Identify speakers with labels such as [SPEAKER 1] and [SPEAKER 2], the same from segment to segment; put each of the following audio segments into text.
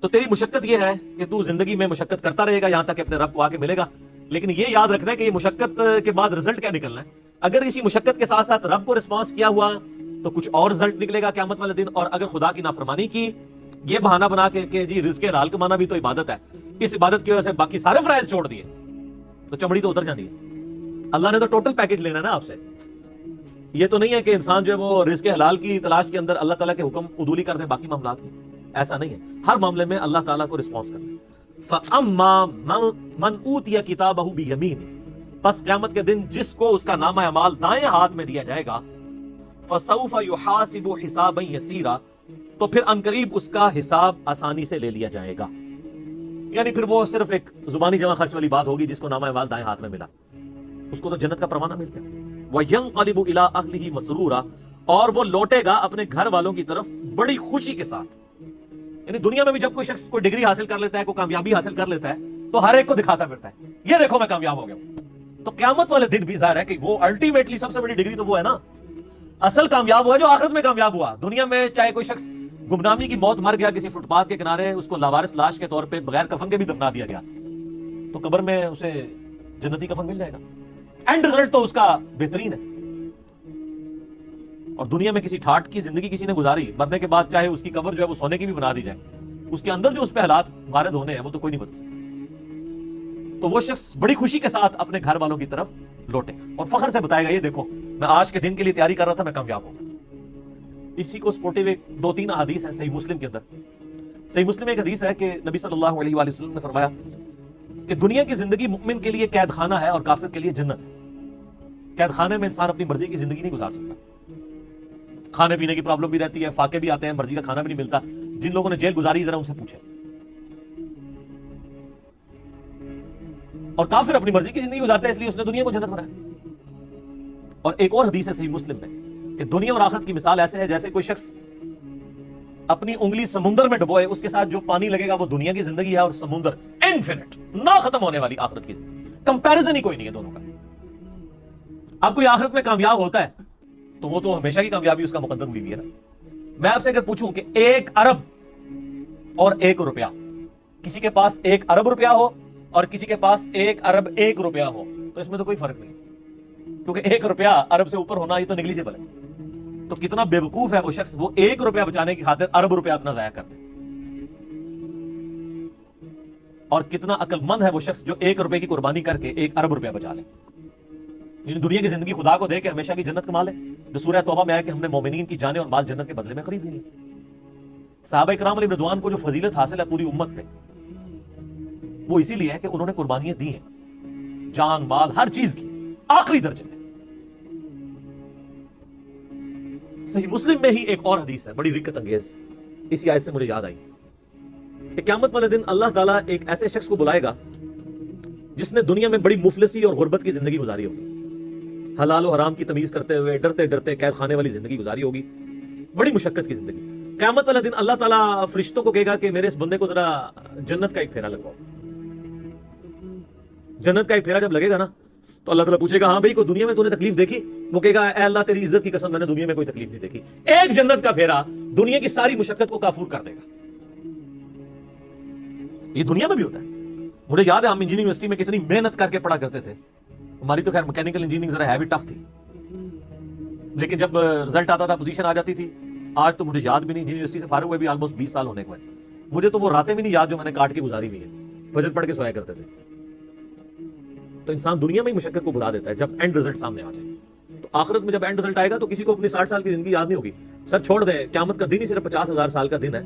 [SPEAKER 1] تو تیری مشقت یہ ہے کہ تو زندگی میں مشقت کرتا رہے گا یہاں تک کہ اپنے رب کو آ کے ملے گا، لیکن یہ یاد رکھنا ہے کہ یہ مشقت کے بعد رزلٹ کیا نکلنا ہے۔ اگر اسی مشقت کے ساتھ ساتھ رب کو رسپانس کیا ہوا تو کچھ اور رزلٹ نکلے گا قیامت والے دن، اور اگر خدا کی نافرمانی کی یہ بہانہ بنا کے کہ جی رزق حلال کمانا بھی تو عبادت ہے، اس عبادت کی وجہ سے باقی سارے فرائض چھوڑ دیے، تو چمڑی تو اتر جانی ہے۔ اللہ نے تو ٹوٹل پیکج لینا ہے نا آپ سے۔ یہ تو نہیں ہے کہ انسان جو ہے وہ رزق حلال کی تلاش کے اندر اللہ تعالیٰ کے حکم عدولی کر دے باقی معاملات کی، ایسا نہیں ہے۔ ہر معاملے میں اللہ تعالیٰ کو رسپانس کرنا۔ فَأَمَّا مَنْ أُوتِيَ كِتَابَهُ بِيَمِينِهِ، پس قیامت کے دن جس کو اس کا نامہ اعمال دائیں ہاتھ میں دیا جائے گا، فَسَوْفَ يُحَاسِبُ حِسَابًا يَسِيرًا، تو پھر عنقریب اس کا حساب آسانی سے لے لیا جائے گا۔ یعنی پھر وہ صرف ایک زبانی جمع خرچ والی بات ہوگی، جس کو نامہ اعمال دائیں ہاتھ میں ملا اس کو تو جنت کا پروانہ مل گیا۔ وَيَنْقَلِبُ إِلَىٰ أَهْلِهِ مَسْرُورًا، اور وہ لوٹے گا اپنے گھر والوں کی طرف بڑی خوشی کے ساتھ۔ یعنی دنیا میں بھی جب کوئی شخص کوئی ڈگری حاصل کر لیتا ہے، کوئی کامیابی حاصل کر لیتا ہے، تو ہر ایک کو دکھاتا پھرتا ہے یہ دیکھو میں کامیاب ہو گیا ہوں۔ تو قیامت والے دن بھی ظاہر ہے کہ وہ الٹیمیٹلی سب سے بڑی ڈگری تو وہ ہے نا، اصل کامیاب ہوا جو آخرت میں کامیاب ہوا۔ دنیا میں چاہے کوئی شخص گمنامی کی موت مر گیا کسی فٹ پاتھ کے کنارے، اس کو لاوارث لاش کے طور پہ بغیر کفن کے بھی دفنا دیا گیا، تو قبر میں اسے جنتی کفن مل جائے گا۔ اینڈ رزلٹ تو اس کا بہترین ہے۔ اور دنیا میں کسی ٹھاٹ کی زندگی کسی نے گزاری، مرنے کے بعد چاہے اس کی قبر جو ہے وہ سونے کی بھی بنا دی جائے، اس کے اندر جو اس پہ حالات وارد ہونے ہیں وہ تو کوئی نہیں بدل سکتا۔ تو وہ شخص بڑی خوشی کے ساتھ اپنے گھر والوں کی طرف لوٹے اور فخر سے بتائے گا یہ دیکھو میں آج کے دن کے لیے تیاری کر رہا تھا، میں کامیاب ہوں۔ اسی کو سپورٹیو ایک 2-3 احادیث ہیں صحیح مسلم کے اندر۔ صحیح مسلم میں ایک حدیث ہے کہ نبی صلی اللہ علیہ وآلہ وسلم نے فرمایا کہ دنیا کی زندگی مومن کے لیے قید خانہ ہے اور کافر کے لیے جنت ہے۔ قید خانے میں انسان اپنی مرضی کی زندگی نہیں گزار سکتا، کھانے پینے کی پرابلم بھی رہتی ہے، فاقے بھی آتے ہیں، مرضی کا کھانا بھی نہیں ملتا۔ جن لوگوں نے جیل گزاری ذرا ان سے پوچھیں۔ اور کافر اپنی مرضی کی زندگی گزارتا ہے، اس لیے اس نے دنیا کو جنت بنایا۔ اور ایک اور حدیث ہے صحیح مسلم میں کہ دنیا اور آخرت کی مثال ایسے ہے جیسے کوئی شخص اپنی انگلی سمندر میں ڈبوئے، اس کے ساتھ جو پانی لگے گا وہ دنیا کی زندگی ہے، اور سمندر انفینٹ نہ ختم ہونے والی آخرت کی زندگی، کمپیریزن ہی کوئی نہیں ہے دونوں کا۔ اب کوئی آخرت میں کامیاب ہوتا ہے تو وہ تو ہمیشہ کی کامیابی اس کا مقدر ہوئی ہے نا۔ میں آپ سے اگر پوچھوں کہ 1 ارب اور 1 روپیہ، کسی کے پاس 1 ارب روپیہ ہو اور کسی کے پاس 1 ارب 1 روپیہ ہو، تو اس میں تو کوئی فرق نہیں، کیونکہ 1 روپیہ ارب سے اوپر ہونا یہ تو نیگلیجبل ہے۔ تو کتنا بے وقوف ہے وہ شخص، وہ 1 روپیہ بچانے کی خاطر ارب روپیہ اپنا ضائع کر دے، اور کتنا عقل مند ہے وہ شخص جو 1 روپے کی قربانی کر کے 1 ارب روپیہ بچا لے۔ یعنی دنیا کی زندگی خدا کو دے کے ہمیشہ کی جنت کما لے، جو سورہ توبہ میں ہے کہ ہم نے مومنین کی جانیں اور مال جنت کے بدلے میں خرید لی۔ صحابہ کرام علیہ رضوان کو جو فضیلت حاصل ہے پوری امت میں، وہ اسی لیے ہے کہ انہوں نے قربانیاں دی ہیں، جان مال ہر چیز کی آخری درجے میں۔ صحیح مسلم میں ہی ایک اور حدیث ہے بڑی رکت انگیز، اسی آیت سے مجھے یاد آئی کہ قیامت والے دن اللہ تعالیٰ ایک ایسے شخص کو بلائے گا جس نے دنیا میں بڑی مفلسی اور غربت کی زندگی گزاری ہوگی، حلال و حرام کی تمیز کرتے ہوئے ڈرتے ڈرتے قید خانے والی زندگی گزاری ہوگی، بڑی مشقت کی زندگی۔ قیامت والا دن اللہ تعالیٰ فرشتوں کو کہے گا کہ میرے اس بندے کو ذرا جنت کا ایک پھیرا لگواؤ۔ جنت کا ایک پھیرا جب لگے گا نا تو اللہ تعالیٰ پوچھے گا ہاں بھائی کوئی دنیا میں تو نے تکلیف دیکھی؟ وہ کہے گا اے اللہ تیری عزت کی قسم میں نے دنیا میں کوئی تکلیف نہیں دیکھی۔ ایک جنت کا پھیرا دنیا کی ساری مشقت کو کافور کر دے گا۔ یہ دنیا میں بھی ہوتا ہے۔ مجھے یاد ہے ہم انجینئرنگ یونیورسٹی میں کتنی محنت کر کے پڑھا کرتے تھے، ہماری تو خیر میکینیکل انجینئرنگ ذرا ہیوی ٹف تھی، لیکن جب رزلٹ آتا تھا پوزیشن آ جاتی تھی۔ آج تو مجھے یاد بھی نہیں، انجینئرنگ یونیورسٹی سے فارغ ہوئے بھی آلموسٹ 20 سال ہونے کو ہے، مجھے تو وہ راتیں بھی نہیں یاد جو میں نے کاٹ کے گزاری ہوئی ہیں، فجر پڑھ کے سویا کرتے تھے۔ تو انسان دنیا میں ہی مشقت کو بھلا دیتا ہے جب اینڈ رزلٹ سامنے آ جائے۔ تو آخرت میں جب اینڈ رزلٹ آئے گا تو کسی کو اپنی 60 سال کی زندگی یاد نہیں ہوگی۔ سر چھوڑ دیں، قیامت کا دن ہی صرف 50,000 سال کا دن ہے۔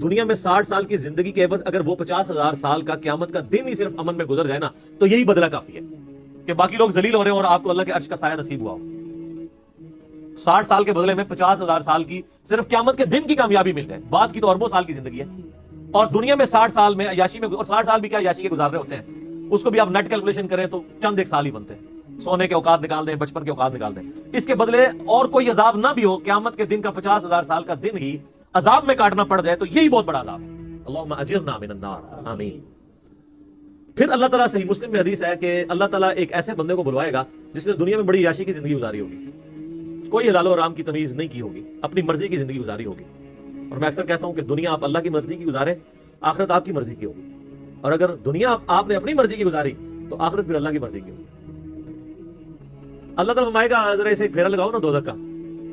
[SPEAKER 1] دنیا میں 60 سال کی زندگی کے عوض اگر وہ 50,000 سال کا قیامت کا دن ہی صرف امن میں گزر جائے نا تو یہی بدلہ کافی ہے کہ باقی لوگ ذلیل ہو رہے ہیں اور آپ کو اللہ کے عرش کا سایہ نصیب ہوا ہو۔ 60 سال کے بدلے میں 50,000 سال کی صرف قیامت کے دن کی کامیابی مل جائے، بعد کی تو اربوں سال کی زندگی ہے۔ اور دنیا میں 60 سال میں عیاشی میں، اور 60 سال بھی کیا عیاشی کے گزارنے ہوتے ہیں، اس کو بھی آپ نیٹ کیلکولیشن کریں تو چند ایک سال ہی بنتے ہیں۔ سونے کے اوقات نکال دیں، بچپن کے اوقات نکال دیں، اس کے بدلے اور کوئی عذاب نہ بھی ہو، قیامت کے دن کا 50,000 سال کا دن ہی عذاب میں کاٹنا پڑ جائے تو یہی بہت بڑا عذاب ہے۔ اللہم اجرنا من النار، آمین۔ پھر اللہ تعالیٰ، صحیح مسلم میں حدیث ہے کہ اللہ تعالیٰ ایک ایسے بندے کو بلوائے گا جس نے دنیا میں بڑی عیاشی کی زندگی گزاری ہوگی، کوئی حلال و حرام کی تمیز نہیں کی ہوگی، اپنی مرضی کی زندگی گزاری ہوگی۔ اور میں اکثر کہتا ہوں کہ دنیا آپ اللہ کی مرضی کی گزاریں آخرت آپ کی مرضی کی ہوگی، اور اگر دنیا آپ نے اپنی مرضی کی گزاری تو آخرت پھر اللہ کی مرضی کی ہوگی۔ اللہ تعالیٰ فرمائے گا ذرا اسے ایک پھیرا لگاؤ نا دوزخ کا۔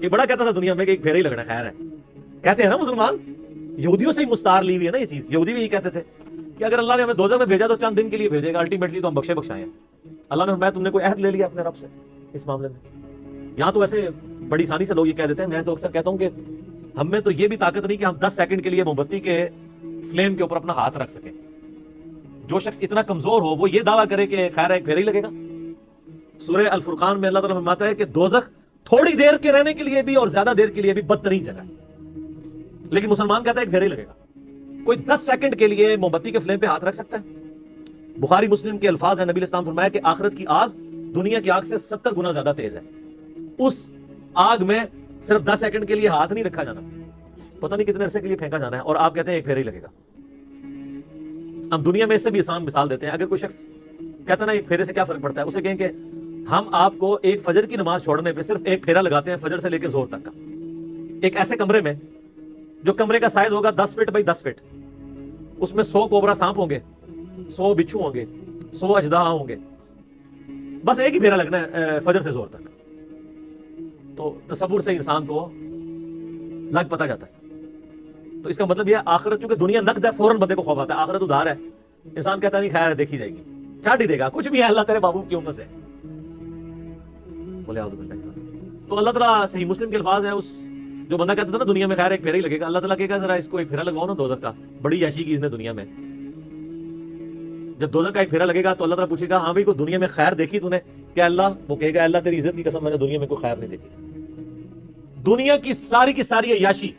[SPEAKER 1] یہ بڑا کہتا تھا دنیا میں کہ ایک پھیرا ہی لگنا خیر ہے، کہتے ہیں نا مسلمان، یہودیوں سے ہی مستعار لی ہوئی ہے نا یہ چیز، یہودی بھی یہ کہتے تھے کہ اگر اللہ نے ہمیں دوزخ میں بھیجا تو چند دن کے لیے بھیجے گا، الٹیمیٹلی تو ہم بخشے بخشائے ہیں۔ اللہ نے فرمایا تم نے کوئی عہد لے لیا اپنے رب سے اس معاملے میں؟ یہاں تو ایسے بڑی آسانی سے لوگ یہ کہہ دیتے ہیں، میں تو اکثر کہتا ہوں کہ ہم میں تو یہ بھی طاقت نہیں کہ ہم 10 سیکنڈ کے لیے موم بتی کے فلیم کے اوپر اپنا ہاتھ رکھ سکیں۔ جو شخص اتنا کمزور ہو وہ یہ دعویٰ کرے کہ خیر ایک پھیرا ہی لگے گا۔ سورہ الفرقان میں اللہ تعالیٰ فرماتا ہے کہ دوزخ تھوڑی دیر کے رہنے کے لیے بھی اور زیادہ دیر کے لیے بھی بدترین جگہ ہے، لیکن مسلمان کہتا ہے ایک پھیرا ہی لگے گا۔ کوئی 10 سیکنڈ کے لیے موم بتی کے فلیم پہ ہاتھ رکھ سکتا ہے؟ بخاری مسلم کے الفاظ ہیں، نبی علیہ السلام فرمایا کہ آخرت کی آگ دنیا کی آگ سے 70 گنا زیادہ تیز ہے۔ اس آگ میں صرف 10 سیکنڈ کے لیے ہاتھ نہیں رکھا جانا، پتہ نہیں کتنے عرصے کے لیے پھینکا جانا ہے، اور آپ کہتے ہیں ایک پھیرا ہی لگے گا۔ ہم دنیا میں اس سے بھی آسان مثال دیتے ہیں، اگر کوئی شخص کہتا ہے نا ایک پھیرے سے کیا فرق پڑتا ہے، اسے کہیں کہ ہم آپ کو ایک فجر کی نماز چھوڑنے پہ صرف ایک پھیرا لگاتے ہیں، فجر سے لے کے ظہر تک کا، ایک ایسے کمرے میں جو کمرے کا سائز ہوگا 10 فٹ بائی 10 فٹ، اس میں 100 کوبرا سانپ ہوں گے، 100 بچھو ہوں گے، 100 اژدہا ہوں گے، بس ایک ہی پھیرا لگنا ہے فجر سے ظہر تک۔ تو تصور سے انسان کو لگ پتہ جاتا ہے۔ تو اس کا مطلب یہ آخرت چونکہ دنیا نقد ہے، فوراً بندے کو خوف آتا ہے، آخرت ادھار ہے، انسان کہتا نہیں خیر ہے دیکھی جائے گی، چاٹ ہی دے گا، کچھ بھی ہے اللہ تیرے محبوب کی امت سے۔ بولے اعوذ باللہ تعالیٰ۔ تو اللہ تعالیٰ صحیح مسلم کے الفاظ ہیں، اس جو بندہ کہتا تھا نا دنیا میں خیر ایک پھیرا ہی لگے گا، اللہ تعالیٰ کہے گا ذرا اس کو ایک پھیرا لگواؤ نا دوزخ کا، بڑی عیاشی کی اس نے دنیا میں۔ جب دوزخ کا ایک پھیرا لگے گا تو اللہ تعالیٰ پوچھے گا ہاں بھائی کوئی دنیا میں خیر دیکھی تو نے؟ کہ اللہ، وہ کہے گا اللہ تیری عزت کی قسم میں نے دنیا میں کوئی خیر نہیں دیکھی۔ دنیا کی ساری عیاشی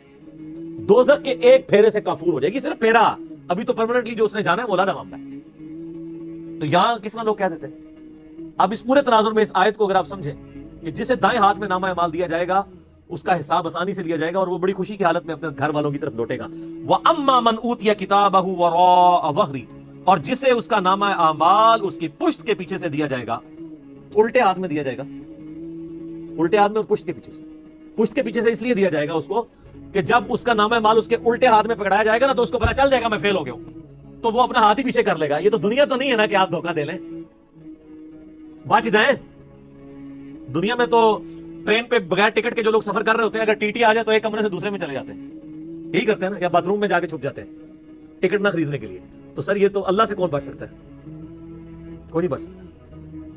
[SPEAKER 1] دوزخ کے ایک پھیرے سے کافور ہو جائے گی، صرف پھیرا۔ ابھی تو پرماننٹلی جو اس نے جانا ہے وہ علیحدہ معاملہ ہے۔ تو یہاں کس طرح لوگ کہہ دیتے ہیں؟ اب اس پورے تناظر میں اس آیت کو اگر آپ سمجھیں کہ جسے دائیں ہاتھ میں نامہ اعمال دیا جائے گا اس کا حساب آسانی سے لیا جائے گا اور وہ بڑی خوشی کی حالت میں اپنے گھر والوں کی طرف لوٹے گا۔ وَأَمَّا مَنْ أُوتِيَ كِتَابَهُ وَرَاءَ ظَهْرِهِ، اور جسے اس کا نامہ اعمال اس کی پشت کے پیچھے سے دیا جائے گا، الٹے ہاتھ میں دیا جائے گا، الٹے ہاتھ میں اور پشت کے پیچھے سے۔ پشت کے پیچھے سے اس لیے دیا جائے گا اس کو کہ جب اس کا نامہ اعمال اس کے الٹے ہاتھ میں پکڑایا جائے گا نا تو اس کو پتہ چل جائے گا میں فیل ہو گیا ہوں، تو وہ اپنا ہاتھ ہی پیچھے کر لے گا۔ یہ تو دنیا تو نہیں ہے نا کہ آپ دھوکہ دے لیں، بچ جائیں۔ دنیا میں تو ٹرین پہ بغیر ٹکٹ کے جو لوگ سفر کر رہے ہوتے ہیں، اگر ٹی ٹی آ جائے تو ایک کمرے سے دوسرے میں چلے جاتے ہیں، یہی کرتے ہیں نا، یا باتھ روم میں جا کے چھپ جاتے ہیں ٹکٹ نہ خریدنے کے لیے۔ تو سر یہ تو اللہ سے کون بچ سکتا ہے؟ کوئی نہیں بچ سکتا۔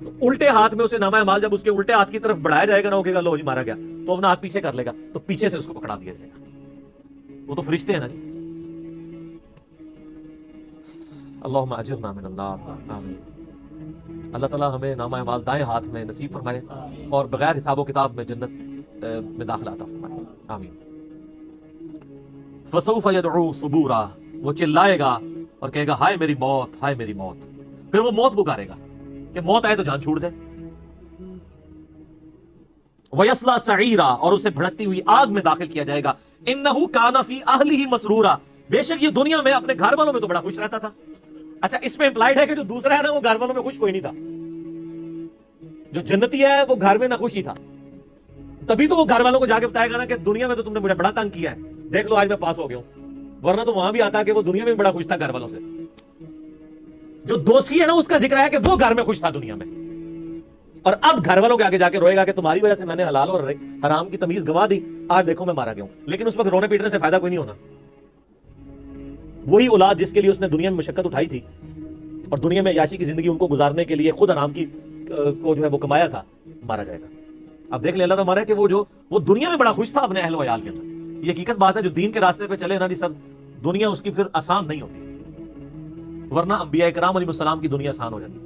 [SPEAKER 1] تو الٹے ہاتھ میں اسے نامہ اعمال جب اس کے الٹے ہاتھ کی طرف بڑھایا جائے گا نا، وہ کہے گا لو جی مارا گیا، تو اپنا ہاتھ پیچھے کر لے گا، تو پیچھے سے اس کو پکڑا دیا جائے گا۔ وہ تو فرشتے ہیں نا جی۔ اللہم اجرنا من النار، آمین۔ اللہ تعالیٰ ہمیں نامہ اعمال دائیں ہاتھ میں نصیب فرمائے اور بغیر حساب و کتاب میں جنت میں داخلہ عطا فرمائے، آمین۔ فسوف يدعو ثبورا، وہ چلائے گا اور کہے گا ہائے میری موت، ہائے میری موت۔ پھر وہ موت پکارے گا کہ موت آئے تو جان چھوڑ جائے۔ وَيَصْلَىٰ سَعِيرًا، اور اسے بھڑکتی ہوئی آگ میں داخل کیا جائے گا۔ إِنَّهُ كَانَ فِي أَهْلِهِ مَسْرُورًا، بے شک یہ دنیا میں اپنے گھر والوں میں تو بڑا خوش رہتا تھا۔ اچھا اس میں امپلائڈ ہے کہ جو دوسرا ہے نا وہ گھر والوں میں خوش کوئی نہیں تھا، جو جنتی ہے وہ گھر میں نہ خوش ہی تھا، تبھی تو وہ گھر والوں کو جا کے بتائے گا نا کہ دنیا میں تو تم نے مجھے بڑا تنگ کیا ہے، دیکھ لو آج میں پاس ہو گیا ہوں، ورنہ تو وہاں بھی آتا کہ وہ دنیا میں بڑا خوش تھا گھر والوں سے۔ جو دوستی ہے نا اس کا ذکر ہے کہ وہ گھر میں خوش تھا دنیا میں، اور اب گھر والوں کے آگے جا کے روئے گا کہ تمہاری وجہ سے میں نے حلال اور حرام کی تمیز گوا دی، آج دیکھو میں مارا گیا ہوں۔ لیکن اس وقت رونے پیٹنے سے فائدہ کوئی نہیں ہونا۔ وہی اولاد جس کے لیے اس نے دنیا میں مشقت اٹھائی تھی اور دنیا میں عیاشی کی زندگی ان کو گزارنے کے لیے خود حرام کی کو جو ہے وہ کمایا تھا، مارا جائے گا۔ اب دیکھ لیں اللہ تعالیٰ کہ وہ دنیا میں بڑا خوش تھا اپنے اہل و عیال کے اندر۔ یہ حقیقت بات ہے، جو دین کے راستے پہ چلے نا جی سر، دنیا اس کی پھر آسان نہیں ہوتی، ورنہ انبیاء کرام علیہ السلام کی دنیا آسان ہو جاتی۔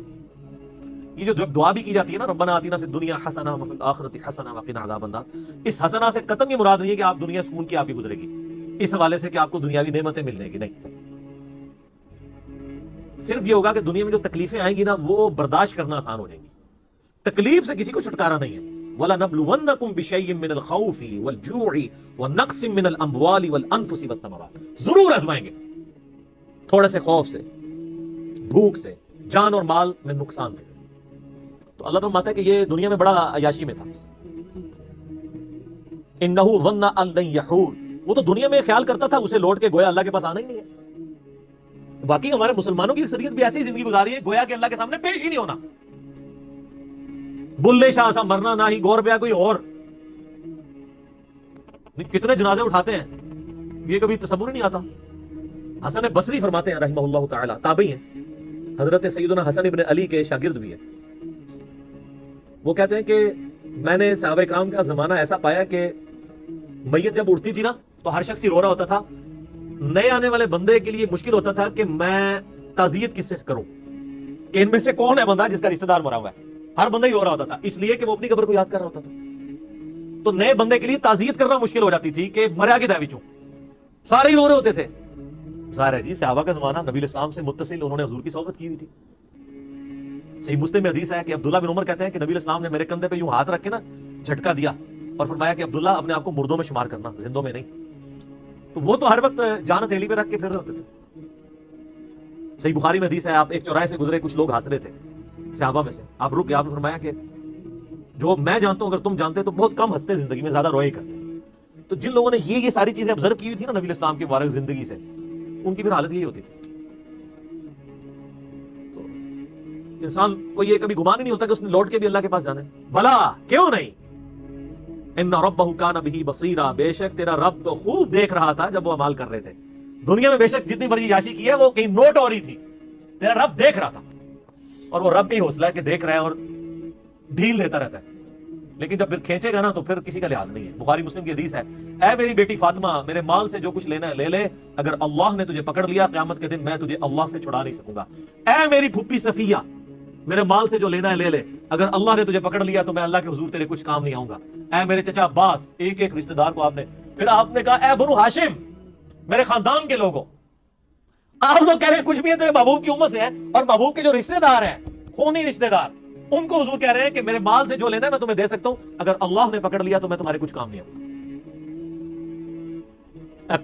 [SPEAKER 1] یہ جو دعا بھی کی جاتی ہے نا ربنا آتنا فی الدنیا حسنہ وفی الآخرۃ حسنہ وقنا عذاب النار، اس حسنہ سے قطعاً یہ مراد نہیں ہے کہ آپ دنیا سکون کی آپ کی گزرے گی، اس حوالے سے کہ آپ کو دنیاوی نعمتیں ملنے گی، نہیں۔ صرف یہ ہوگا کہ دنیا میں جو تکلیفیں آئیں گی نا وہ برداشت کرنا آسان ہو جائیں گی، تکلیف سے کسی کو چھٹکارا نہیں ہے۔ وَلَنَبْلُوَنَّكُمْ بِشَيْءٍ مِّنَ الْخَوْفِ وَالْجُوعِ وَنَقْصٍ مِّنَ الْأَمْوَالِ وَالْأَنفُسِ وَالثَّمَرَاتِ، ضرور آزمائیں گے، تھوڑے سے خوف سے، بھوک سے، جان اور مال میں نقصان سے۔ تو اللہ تعالیٰ ماتا ہے کہ یہ دنیا میں بڑا عیاشی میں تھا۔ إِنَّهُ ظَنَّ أَن لَّن يَحُورَ، وہ تو دنیا میں خیال کرتا تھا اسے لوٹ کے گویا اللہ کے پاس آنا ہی نہیں ہے، باقی ہمارے مسلمانوں کی اکثریت بھی ایسی زندگی گزاری ہے گویا کہ اللہ کے سامنے پیش ہی نہیں ہونا. بلے شاہ سا مرنا نہ ہی گور پیا کوئی اور. کتنے جنازے اٹھاتے ہیں یہ کبھی تصور نہیں آتا. حسن بصری فرماتے ہیں رحمہ اللہ تعالی، تابعی ہیں، حضرت سیدنا حسن ابن علی کے شاگرد بھی ہیں. وہ کہتے ہیں کہ میں نے صحابہ کرام کا زمانہ ایسا پایا کہ میت جب اٹھتی تھی نا تو ہر شخص ہی رو رہا ہوتا تھا. نئے آنے والے بندے کے لیے مشکل ہوتا تھا کہ میں تعزیت کس سے کروں، کہ ان میں سے کون ہے بندہ جس کا رشتہ دار مرا ہوا ہے. ہر بندہ ہی رو رہا ہوتا تھا اس لیے کہ وہ اپنی قبر کو یاد کر رہا ہوتا تھا. تو نئے بندے کے لیے تعزیت کرنا مشکل ہو جاتی تھی کہ مریا کے دعوی چوں سارے ہی رو رہے ہوتے تھے. ظاہر ہے جی صحابہ کا زمانہ، نبی الاسلام سے متصل انہوں نے حضور کی صحبت کی ہوئی تھی. صحیح مسلم میں حدیث ہے کہ عبداللہ بن عمر کہتے ہیں کہ نبی الاسلام نے میرے کندھے پہ یوں ہاتھ رکھ کے نا جھٹکا دیا اور فرمایا کہ عبداللہ اپنے آپ کو مردوں میں شمار کرنا، زندوں میں نہیں. تو وہ تو ہر وقت جان ہتھیلی پہ رکھ کے پھر رہے ہوتے تھے. صحیح بخاری میں حدیث ہے، آپ ایک چوراہے سے گزرے، کچھ لوگ ہنس رہے تھے صحابہ میں سے، آپ رک گئے، آپ نے فرمایا کہ جو میں جانتا ہوں اگر تم جانتے تو بہت کم ہنستے زندگی میں، زیادہ روئے کرتے. تو جن لوگوں نے یہ ساری چیزیں آبزرو کی ہوئی تھی نا نبی الاسلام کی مبارک زندگی سے، ان کی پھر حالت یہی ہوتی تھی. تو انسان کو یہ کبھی گمان ہی نہیں ہوتا کہ اس نے لوٹ کے بھی اللہ کے پاس جانا ہے. بھلا کیوں نہیں، ان ربہ کان بہ بصیرا، بے شک تیرا رب تو خوب دیکھ رہا تھا جب وہ اعمال کر رہے تھے. دنیا میں بے شک جتنی بڑی یاشی کی ہے وہ کہیں نوٹ ہو رہی تھی، تیرا رب دیکھ رہا تھا. اور وہ رب کا ہی حوصلہ ہے کہ دیکھ رہا ہے اور ڈھیل دیتا رہتا ہے، لیکن جب پھر کھینچے گا نا تو پھر کسی کا لحاظ نہیں ہے. بخاری مسلم کی حدیث ہے، اے میری بیٹی فاطمہ، میرے مال سے جو کچھ لینا ہے لے لے، اگر اللہ نے تجھے پکڑ لیا قیامت کے دن میں تجھے اللہ سے چھڑا نہیں سکوں گا. اے میری پھپھی صفیہ، میرے مال سے جو لینا ہے لے لے، اگر اللہ نے تجھے پکڑ لیا تو میں اللہ کے حضور تیرے کچھ کام نہیں آؤں گا. اے میرے چچا عباس، ایک ایک رشتہ دار کو آپ نے، پھر آپ نے کہا اے بنو ہاشم، میرے خاندان کے لوگوں. آپ لوگ کہہ رہے ہیں کچھ بھی ہے تیرے محبوب کی امت سے ہے، اور محبوب کے جو رشتہ دار ہیں خونی رشتہ دار، ان کو حضور کہہ رہے ہیں کہ میرے مال سے جو لینا ہے میں تمہیں دے سکتا ہوں، اگر اللہ نے پکڑ لیا تو میں تمہارے کچھ کام نہیں آؤں.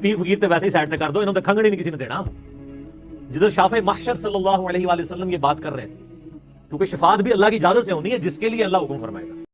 [SPEAKER 1] پیر فقیر تے ویسے ہی سائڈ تے کر دو، انہوں نے کھنگڑی نہیں کسی نے دینا. جدھر شافع محشر صلی اللہ علیہ وآلہ وسلم یہ بات کر رہے ہیں، کیونکہ شفاعت بھی اللہ کی اجازت سے ہونی ہے جس کے لیے اللہ حکم فرمائے گا.